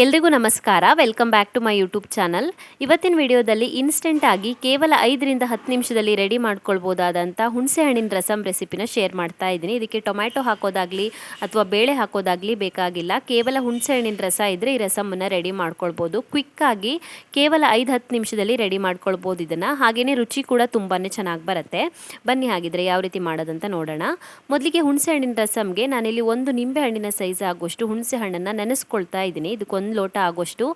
ಎಲ್ರಿಗೂ ನಮಸ್ಕಾರ. Welcome back to my YouTube channel. ಇವತ್ತಿನ ವಿಡಿಯೋದಲ್ಲಿ ಇನ್ಸ್ಟೆಂಟ್ ಆಗಿ ಕೇವಲ 5 ರಿಂದ 10 ನಿಮಿಷದಲ್ಲಿ ರೆಡಿ ಮಾಡ್ಕೊಳ್ಬೋದಾದಂಥ ಹುಣಸೆ ಹಣ್ಣಿನ ರಸಂ ರೆಸಿಪಿನ ಶೇರ್ ಮಾಡ್ತಾ ಇದ್ದೀನಿ. ಇದಕ್ಕೆ ಟೊಮ್ಯಾಟೊ ಹಾಕೋದಾಗಲಿ ಅಥವಾ ಬೇಳೆ ಹಾಕೋದಾಗಲಿ ಬೇಕಾಗಿಲ್ಲ. ಕೇವಲ ಹುಣಸೆ ಹಣ್ಣಿನ ರಸ ಇದ್ದರೆ ಈ ರಸಮನ್ನು ರೆಡಿ ಮಾಡ್ಕೊಳ್ಬೋದು. ಕ್ವಿಕ್ಕಾಗಿ ಕೇವಲ 5-10 ನಿಮಿಷದಲ್ಲಿ ರೆಡಿ ಮಾಡ್ಕೊಳ್ಬೋದು ಇದನ್ನು. ಹಾಗೆಯೇ ರುಚಿ ಕೂಡ ತುಂಬಾ ಚೆನ್ನಾಗಿ ಬರುತ್ತೆ. ಬನ್ನಿ ಹಾಗಿದ್ರೆ ಯಾವ ರೀತಿ ಮಾಡೋದಂತ ನೋಡೋಣ. ಮೊದಲಿಗೆ ಹುಣಸೆ ಹಣ್ಣಿನ ರಸಂಗೆ ನಾನಿಲ್ಲಿ ಒಂದು ನಿಂಬೆ ಹಣ್ಣಿನ ಸೈಜ್ ಆಗುವಷ್ಟು ಹುಣಸೆ ಹಣ್ಣನ್ನು ನೆನೆಸ್ಕೊಳ್ತಾ ಇದ್ದೀನಿ. ಇದಕ್ಕೆ 1 ಲೋಟ ಆಗೋಷ್ಟು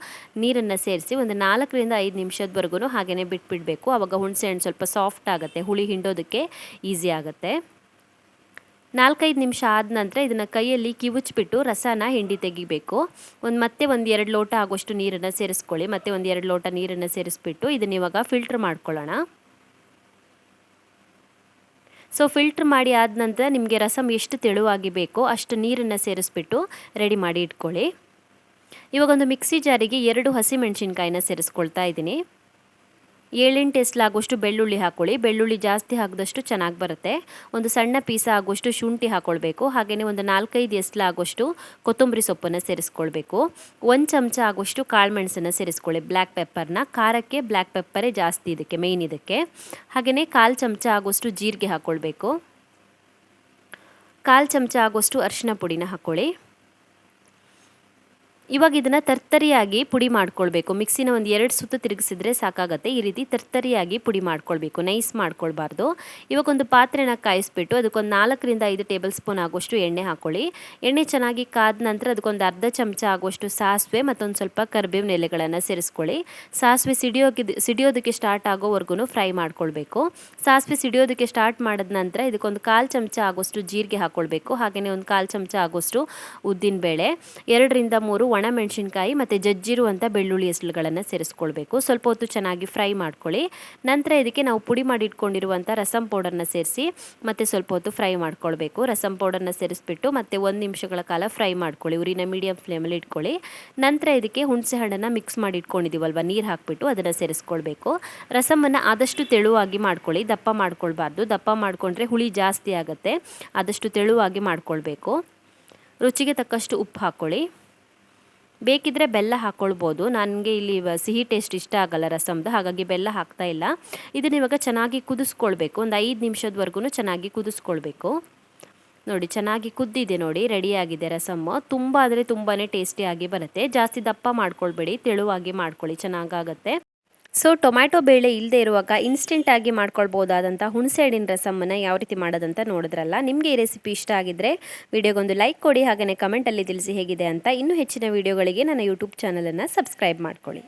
ನೀರನ್ನು ಸೇರಿಸಿ ಒಂದು 4 ರಿಂದ 5 ನಿಮಿಷದವರೆಗೂ ಹಾಗೆಯೇ ಬಿಟ್ಬಿಡಬೇಕು. ಆವಾಗ ಹುಣಸೆ ಹಣ್ಣು ಸ್ವಲ್ಪ ಸಾಫ್ಟ್ ಆಗುತ್ತೆ, ಹುಳಿ ಹಿಂಡೋದಕ್ಕೆ ಈಸಿ ಆಗುತ್ತೆ. 4-5 ನಿಮಿಷ ಆದ ನಂತರ ಇದನ್ನು ಕೈಯಲ್ಲಿ ಕಿವುಚ್ಬಿಟ್ಟು ರಸನ ಹಿಂಡಿ ತೆಗಿಬೇಕು. ಮತ್ತೆ ಒಂದು 2 ಲೋಟ ಆಗೋಷ್ಟು ನೀರನ್ನು ಸೇರಿಸ್ಕೊಳ್ಳಿ. ಮತ್ತೆ ಒಂದು 2 ಲೋಟ ನೀರನ್ನು ಸೇರಿಸ್ಬಿಟ್ಟು ಇದನ್ನ ಇವಾಗ ಫಿಲ್ಟರ್ ಮಾಡ್ಕೊಳ್ಳೋಣ. ಸೊ ಫಿಲ್ಟರ್ ಮಾಡಿ ಆದ ನಂತರ ನಿಮಗೆ ರಸಂ ಎಷ್ಟು ತೆಳುವಾಗಿ ಬೇಕೋ ಅಷ್ಟು ನೀರನ್ನು ಸೇರಿಸ್ಬಿಟ್ಟು ರೆಡಿ ಮಾಡಿ ಇಟ್ಕೊಳ್ಳಿ. ಇವಾಗ ಒಂದು ಮಿಕ್ಸಿ ಜಾರಿಗೆ 2 ಹಸಿಮೆಣಸಿನ್ಕಾಯಿನ ಸೇರಿಸ್ಕೊಳ್ತಾ ಇದ್ದೀನಿ. 7-8 ಎಸ್ಲಾಗುವಷ್ಟು ಬೆಳ್ಳುಳ್ಳಿ ಹಾಕ್ಕೊಳ್ಳಿ. ಬೆಳ್ಳುಳ್ಳಿ ಜಾಸ್ತಿ ಹಾಕಿದಷ್ಟು ಚೆನ್ನಾಗಿ ಬರುತ್ತೆ. ಒಂದು ಸಣ್ಣ ಪೀಸ ಆಗುವಷ್ಟು ಶುಂಠಿ ಹಾಕ್ಕೊಳ್ಬೇಕು. ಹಾಗೆಯೇ ಒಂದು 4-5 ಎಸ್ಲಾಗುವಷ್ಟು ಕೊತ್ತಂಬರಿ ಸೊಪ್ಪನ್ನು ಸೇರಿಸ್ಕೊಳ್ಬೇಕು. 1 ಚಮಚ ಆಗುವಷ್ಟು ಕಾಳುಮೆಣಸನ್ನು ಸೇರಿಸ್ಕೊಳ್ಳಿ. ಬ್ಲ್ಯಾಕ್ ಪೆಪ್ಪರ್ನ, ಖಾರಕ್ಕೆ ಬ್ಲ್ಯಾಕ್ ಪೆಪ್ಪರೇ ಜಾಸ್ತಿ ಇದಕ್ಕೆ ಮೇಯ್ನ್ ಇದಕ್ಕೆ. ಹಾಗೆಯೇ 1/4 ಚಮಚ ಆಗುವಷ್ಟು ಜೀರಿಗೆ ಹಾಕ್ಕೊಳ್ಬೇಕು. 1/4 ಚಮಚ ಆಗುವಷ್ಟು ಅರಿಶಿನ ಪುಡಿನ ಹಾಕ್ಕೊಳ್ಳಿ. ಇವಾಗ ಇದನ್ನು ತರ್ತರಿಯಾಗಿ ಪುಡಿ ಮಾಡ್ಕೊಳ್ಬೇಕು. ಮಿಕ್ಸಿನ ಒಂದು 2 ಸುತ್ತು ತಿರುಗಿಸಿದ್ರೆ ಸಾಕಾಗುತ್ತೆ. ಈ ರೀತಿ ತರ್ತರಿಯಾಗಿ ಪುಡಿ ಮಾಡ್ಕೊಳ್ಬೇಕು, ನೈಸ್ ಮಾಡ್ಕೊಳ್ಬಾರ್ದು. ಇವಾಗ ಒಂದು ಪಾತ್ರೆನ ಕಾಯಿಸ್ಬಿಟ್ಟು ಅದಕ್ಕೊಂದು 4 ರಿಂದ 5 ಟೇಬಲ್ ಸ್ಪೂನ್ ಆಗುವಷ್ಟು ಎಣ್ಣೆ ಹಾಕ್ಕೊಳ್ಳಿ. ಎಣ್ಣೆ ಚೆನ್ನಾಗಿ ಕಾದ ನಂತರ ಅದಕ್ಕೊಂದು ಅರ್ಧ ಚಮಚ ಆಗುವಷ್ಟು ಸಾಸಿವೆ ಮತ್ತೊಂದು ಸ್ವಲ್ಪ ಕರಿಬೇವಿನ ಎಲೆಗಳನ್ನು ಸೇರಿಸ್ಕೊಳ್ಳಿ. ಸಾಸಿವೆ ಸಿಡಿಯೋದಕ್ಕೆ ಸ್ಟಾರ್ಟ್ ಆಗೋವರೆಗೂ ಫ್ರೈ ಮಾಡ್ಕೊಳ್ಬೇಕು. ಸಾಸಿವೆ ಸಿಡಿಯೋದಕ್ಕೆ ಸ್ಟಾರ್ಟ್ ಮಾಡಿದ ನಂತರ ಇದಕ್ಕೊಂದು 1/4 ಚಮಚ ಆಗುವಷ್ಟು ಜೀರಿಗೆ ಹಾಕ್ಕೊಳ್ಬೇಕು. ಹಾಗೆಯೇ ಒಂದು 1/4 ಚಮಚ ಆಗುವಷ್ಟು ಉದ್ದಿನಬೇಳೆ, 2 ರಿಂದ 3 ಒಣ ಮೆಣಸಿನಕಾಯಿ ಮತ್ತು ಜಜ್ಜಿರುವಂಥ ಬೆಳ್ಳುಳ್ಳಿ ಹೆಸರುಗಳನ್ನು ಸೇರಿಸ್ಕೊಳ್ಬೇಕು. ಸ್ವಲ್ಪ ಹೊತ್ತು ಚೆನ್ನಾಗಿ ಫ್ರೈ ಮಾಡ್ಕೊಳ್ಳಿ. ನಂತರ ಇದಕ್ಕೆ ನಾವು ಪುಡಿ ಮಾಡಿ ಇಟ್ಕೊಂಡಿರುವಂಥ ರಸಂ ಪೌಡರ್ನ ಸೇರಿಸಿ ಮತ್ತೆ ಸ್ವಲ್ಪ ಹೊತ್ತು ಫ್ರೈ ಮಾಡ್ಕೊಳ್ಬೇಕು. ರಸಂ ಪೌಡರ್ನ ಸೇರಿಸ್ಬಿಟ್ಟು ಮತ್ತೆ 1 ನಿಮಿಷಗಳ ಕಾಲ ಫ್ರೈ ಮಾಡ್ಕೊಳ್ಳಿ. ಉರಿನ ಮೀಡಿಯಂ ಫ್ಲೇಮಲ್ಲಿ ಇಟ್ಕೊಳ್ಳಿ. ನಂತರ ಇದಕ್ಕೆ ಹುಣಸೆ ಹಣ್ಣನ್ನು ಮಿಕ್ಸ್ ಮಾಡಿ ಇಟ್ಕೊಂಡಿದ್ದೀವಲ್ವ, ನೀರು ಹಾಕಿಬಿಟ್ಟು ಅದನ್ನು ಸೇರಿಸ್ಕೊಳ್ಬೇಕು. ರಸಮನ್ನು ಆದಷ್ಟು ತೆಳುವಾಗಿ ಮಾಡ್ಕೊಳ್ಳಿ, ದಪ್ಪ ಮಾಡ್ಕೊಳ್ಬಾರ್ದು. ದಪ್ಪ ಮಾಡಿಕೊಂಡ್ರೆ ಹುಳಿ ಜಾಸ್ತಿ ಆಗುತ್ತೆ. ಆದಷ್ಟು ತೆಳುವಾಗಿ ಮಾಡ್ಕೊಳ್ಬೇಕು. ರುಚಿಗೆ ತಕ್ಕಷ್ಟು ಉಪ್ಪು ಹಾಕ್ಕೊಳ್ಳಿ. ಬೇಕಿದ್ದರೆ ಬೆಲ್ಲ ಹಾಕ್ಕೊಳ್ಬೋದು. ನನಗೆ ಇಲ್ಲಿ ಸಿಹಿ ಟೇಸ್ಟ್ ಇಷ್ಟ ಆಗಲ್ಲ ರಸಮ್ದು, ಹಾಗಾಗಿ ಬೆಲ್ಲ ಹಾಕ್ತಾ ಇಲ್ಲ. ಇದನ್ನ ಇವಾಗ ಚೆನ್ನಾಗಿ ಕುದಿಸ್ಕೊಳ್ಬೇಕು. ಒಂದು 5 ನಿಮಿಷದವರೆಗೂ ಚೆನ್ನಾಗಿ ಕುದಿಸ್ಕೊಳ್ಬೇಕು. ನೋಡಿ ಚೆನ್ನಾಗಿ ಕುದ್ದಿದೆ, ನೋಡಿ ರೆಡಿಯಾಗಿದೆ ರಸಮ್ಮು. ತುಂಬ ಆದರೆ ತುಂಬಾ ಟೇಸ್ಟಿಯಾಗಿ ಬರುತ್ತೆ. ಜಾಸ್ತಿ ದಪ್ಪ ಮಾಡ್ಕೊಳ್ಬೇಡಿ, ತೆಳುವಾಗಿ ಮಾಡ್ಕೊಳ್ಳಿ, ಚೆನ್ನಾಗಾಗುತ್ತೆ. ಸೊ ಟೊಮ್ಯಾಟೊ ಬೇಳೆ ಇಲ್ಲದೆ ಇರುವಾಗ ಇನ್ಸ್ಟೆಂಟಾಗಿ ಮಾಡ್ಕೊಳ್ಬೋದಾದಂಥ ಹುಣಸೆ ಹಣ್ಣಿನ ರಸಮ್ಮನ್ನು ಯಾವ ರೀತಿ ಮಾಡೋದಂತ ನೋಡಿದ್ರಲ್ಲ. ನಿಮಗೆ ಈ ರೆಸಿಪಿ ಇಷ್ಟ ಆಗಿದ್ದರೆ ವಿಡಿಯೋಗೊಂದು ಲೈಕ್ ಕೊಡಿ. ಹಾಗೆಯೇ ಕಮೆಂಟಲ್ಲಿ ತಿಳಿಸಿ ಹೇಗಿದೆ ಅಂತ. ಇನ್ನೂ ಹೆಚ್ಚಿನ ವಿಡಿಯೋಗಳಿಗೆ ನನ್ನ ಯೂಟ್ಯೂಬ್ ಚಾನಲನ್ನು ಸಬ್ಸ್ಕ್ರೈಬ್ ಮಾಡ್ಕೊಳ್ಳಿ.